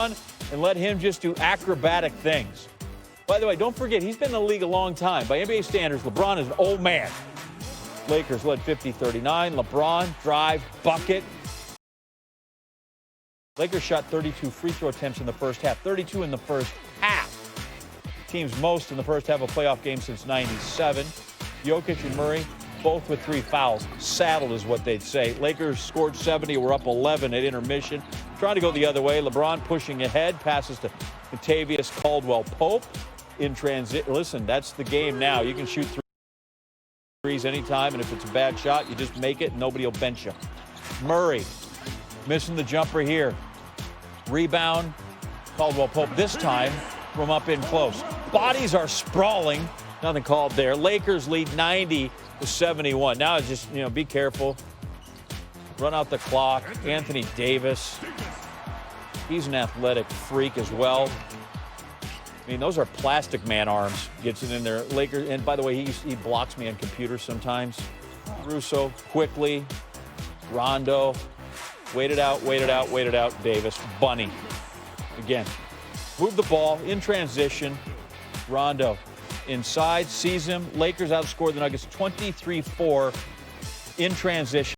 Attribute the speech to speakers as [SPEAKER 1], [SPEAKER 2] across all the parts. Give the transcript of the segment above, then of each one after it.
[SPEAKER 1] and let him just do acrobatic things. By the way, don't forget, he's been in the league a long time. By NBA standards, LeBron is an old man. Lakers led 50-39. LeBron, drive, bucket. Lakers shot 32 free throw attempts in the first half, 32 in the first half. Team's most in the first half of a playoff game since '97. Jokic and Murray, both with 3 fouls. Saddled is what they'd say. Lakers scored 70, were up 11 at intermission. Trying to go the other way. LeBron pushing ahead, passes to Kentavious Caldwell-Pope in transit. Listen, that's the game now. You can shoot threes anytime, and if it's a bad shot, you just make it, and nobody will bench you. Murray missing the jumper here. Rebound, Caldwell-Pope this time from up in close. Bodies are sprawling. Nothing called there. Lakers lead 90-71. Now it's just, be careful. Run out the clock. Anthony Davis. He's an athletic freak as well. I mean, those are plastic man arms. Gets it in there. Lakers, and by the way, he blocks me on computers sometimes. Russo, quickly. Rondo. Wait it out. Davis. Bunny. Again. Move the ball in transition. Rondo. Inside, sees him. Lakers outscored the Nuggets 23-4 in transition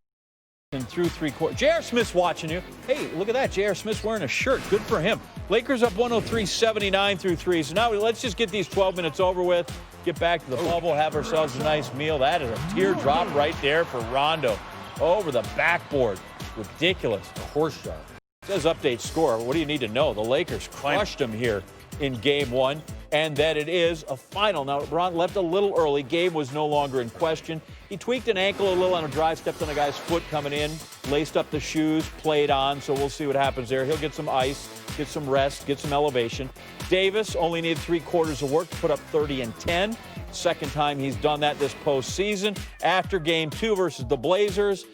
[SPEAKER 1] through 3 quarters. J.R. Smith's watching you. Hey, look at that. J.R. Smith's wearing a shirt. Good for him. Lakers up 103-79 through 3. So now let's just get these 12 minutes over with, get back to the bubble, have ourselves a nice meal. That is a teardrop right there for Rondo. Over the backboard. Ridiculous. A horse shot. It says update score. What do you need to know? The Lakers crushed them here in game 1, and that it is a final. Now, LeBron left a little early. Game was no longer in question. He tweaked an ankle a little on a drive, stepped on a guy's foot coming in, laced up the shoes, played on, so we'll see what happens there. He'll get some ice, get some rest, get some elevation. Davis only needed 3 quarters of work to put up 30 and 10. Second time he's done that this postseason. After game 2 versus the Blazers,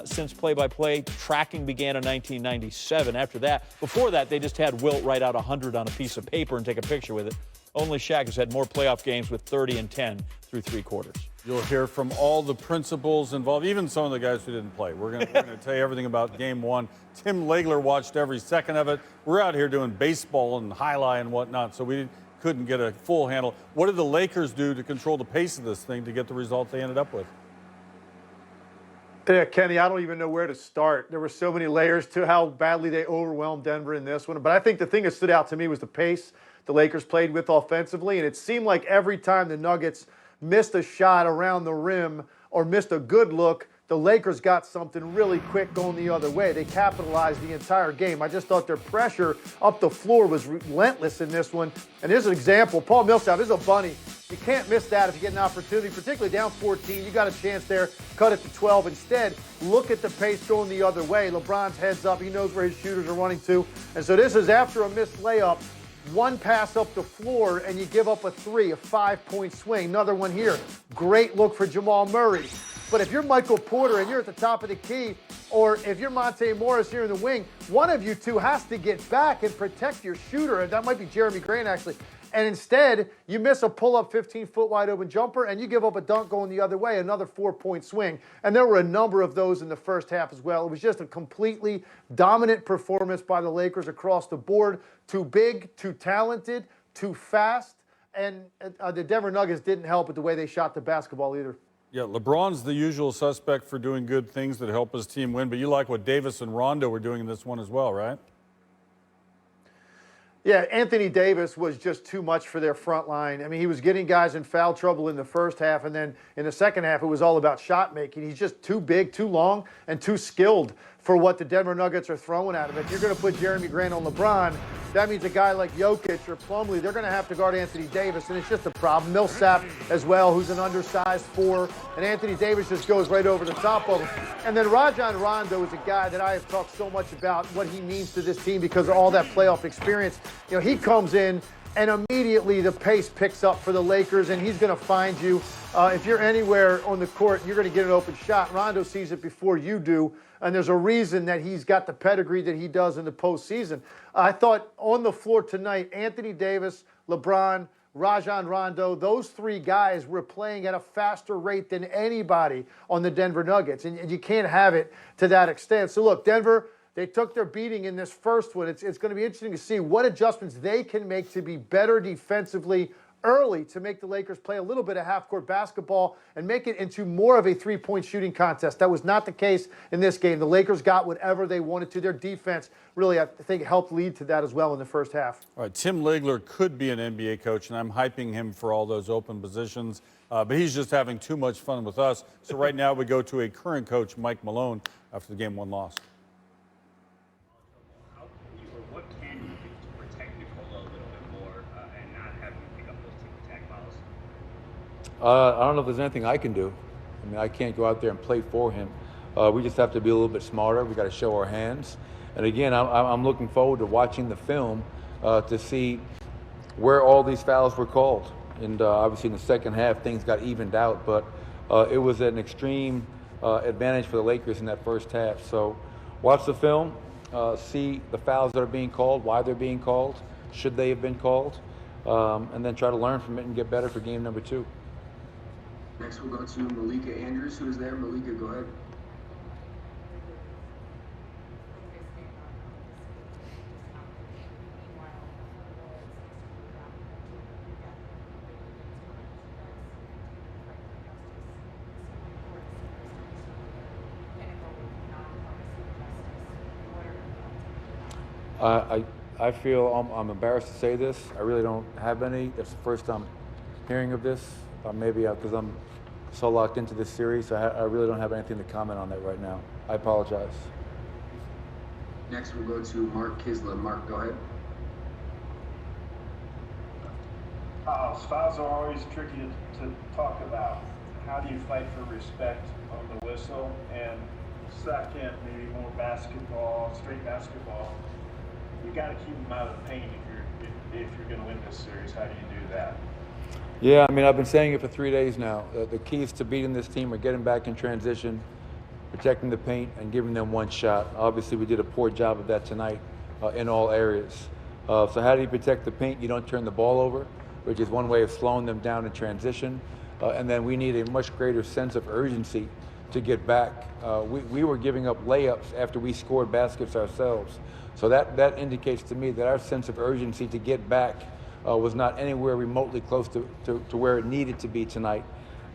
[SPEAKER 1] since play-by-play tracking began in 1997. Before that, they just had Wilt write out 100 on a piece of paper and take a picture with it. Only Shaq has had more playoff games with 30 and 10 through 3 quarters.
[SPEAKER 2] You'll hear from all the principals involved, even some of the guys who didn't play. We're going to tell you everything about game 1. Tim Legler watched every second of it. We're out here doing baseball and highlight and whatnot, so we couldn't get a full handle. What did the Lakers do to control the pace of this thing to get the result they ended up with?
[SPEAKER 3] Yeah, Kenny, I don't even know where to start. There were so many layers to how badly they overwhelmed Denver in this one. But I think the thing that stood out to me was the pace the Lakers played with offensively. And it seemed like every time the Nuggets missed a shot around the rim or missed a good look, the Lakers got something really quick going the other way. They capitalized the entire game. I just thought their pressure up the floor was relentless in this one. And here's an example. Paul Millsap is a bunny. You can't miss that if you get an opportunity, particularly down 14. You got a chance there, cut it to 12. Instead, look at the pace going the other way. LeBron's heads up. He knows where his shooters are running to. And so this is after a missed layup, one pass up the floor, and you give up a 3, a 5-point swing. Another one here. Great look for Jamal Murray. But if you're Michael Porter and you're at the top of the key, or if you're Monte Morris here in the wing, one of you two has to get back and protect your shooter. And that might be Jeremy Grant, actually. And instead, you miss a pull-up 15-foot wide-open jumper, and you give up a dunk going the other way, another 4-point swing. And there were a number of those in the first half as well. It was just a completely dominant performance by the Lakers across the board. Too big, too talented, too fast. And the Denver Nuggets didn't help with the way they shot the basketball either.
[SPEAKER 2] Yeah, LeBron's the usual suspect for doing good things that help his team win, but you like what Davis and Rondo were doing in this one as well, right?
[SPEAKER 3] Yeah, Anthony Davis was just too much for their front line. I mean, he was getting guys in foul trouble in the first half, and then in the second half, it was all about shot making. He's just too big, too long, and too skilled for what the Denver Nuggets are throwing at him. If you're going to put Jeremy Grant on LeBron, that means a guy like Jokic or Plumlee, they're going to have to guard Anthony Davis, and it's just a problem. Millsap as well, who's an undersized 4, and Anthony Davis just goes right over the top of him. And then Rajon Rondo is a guy that I have talked so much about what he means to this team because of all that playoff experience. You know, he comes in, and immediately the pace picks up for the Lakers, and he's going to find you. If you're anywhere on the court, you're going to get an open shot. Rondo sees it before you do, and there's a reason that he's got the pedigree that he does in the postseason. I thought on the floor tonight, Anthony Davis, LeBron, Rajon Rondo, those 3 guys were playing at a faster rate than anybody on the Denver Nuggets, and you can't have it to that extent. So look, Denver, They took their beating in this first one. It's going to be interesting to see what adjustments they can make to be better defensively early to make the Lakers play a little bit of half-court basketball and make it into more of a three-point shooting contest. That was not the case in this game. The Lakers got whatever they wanted to. Their defense really, I think, helped lead to that as well in the first half.
[SPEAKER 2] All right, Tim Legler could be an NBA coach, and I'm hyping him for all those open positions, but he's just having too much fun with us. So right now we go to a current coach, Mike Malone, after the Game 1 loss.
[SPEAKER 4] What can you do to protect Nikola a little bit more and not have him pick up those tick-tack fouls?
[SPEAKER 5] I don't know if there's anything I can do. I mean, I can't go out there and play for him. We just have to be a little bit smarter. We got to show our hands. And again, I'm looking forward to watching the film to see where all these fouls were called. And obviously in the second half, things got evened out, but it was an extreme advantage for the Lakers in that first half. So watch the film, see the fouls that are being called, why they're being called, should they have been called, and then try to learn from it and get better for game number 2.
[SPEAKER 6] Next we'll go to Malika Andrews, who is there. Malika, go ahead.
[SPEAKER 5] I feel I'm embarrassed to say this. I really don't have any. It's the first time hearing of this. Maybe because I'm so locked into this series, I really don't have anything to comment on that right now. I apologize.
[SPEAKER 6] Next we'll go to Mark Kisla. Mark, go ahead.
[SPEAKER 7] Fouls are always tricky to talk about. How do you fight for respect on the whistle? And second, maybe more basketball, straight basketball. You got to keep them out of the paint if you're going to win this series. How do you do that?
[SPEAKER 5] Yeah, I mean, I've been saying it for 3 days now. The keys to beating this team are getting back in transition, protecting the paint, and giving them one shot. Obviously, we did a poor job of that tonight in all areas. So how do you protect the paint? You don't turn the ball over, which is one way of slowing them down in transition. And then we need a much greater sense of urgency to get back. We were giving up layups after we scored baskets ourselves. So that indicates to me that our sense of urgency to get back was not anywhere remotely close to where it needed to be tonight.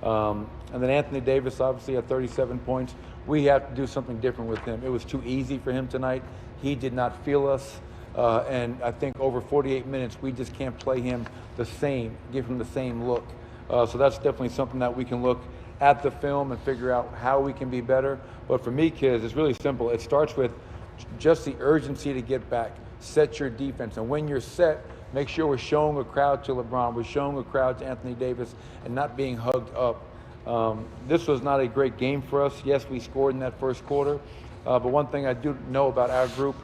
[SPEAKER 5] And then Anthony Davis obviously had 37 points. We have to do something different with him. It was too easy for him tonight. He did not feel us. And I think over 48 minutes, we just can't play him the same, give him the same look. So that's definitely something that we can look at the film and figure out how we can be better. But for me, kids, it's really simple. It starts with just the urgency to get back, set your defense. And when you're set, make sure we're showing a crowd to LeBron, we're showing a crowd to Anthony Davis, and not being hugged up. This was not a great game for us. Yes, we scored in that first quarter, but one thing I do know about our group,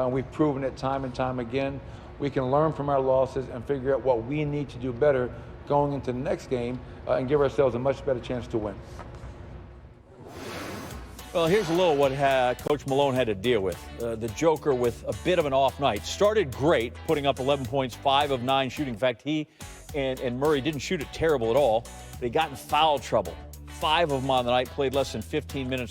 [SPEAKER 5] we've proven it time and time again, we can learn from our losses and figure out what we need to do better going into the next game and give ourselves a much better chance to win.
[SPEAKER 1] Well, here's a little what Coach Malone had to deal with. The Joker with a bit of an off night. Started great, putting up 11 points, 5 of 9 shooting. In fact, he and Murray didn't shoot it terrible at all. They got in foul trouble. 5 of them on the night, played less than 15 minutes.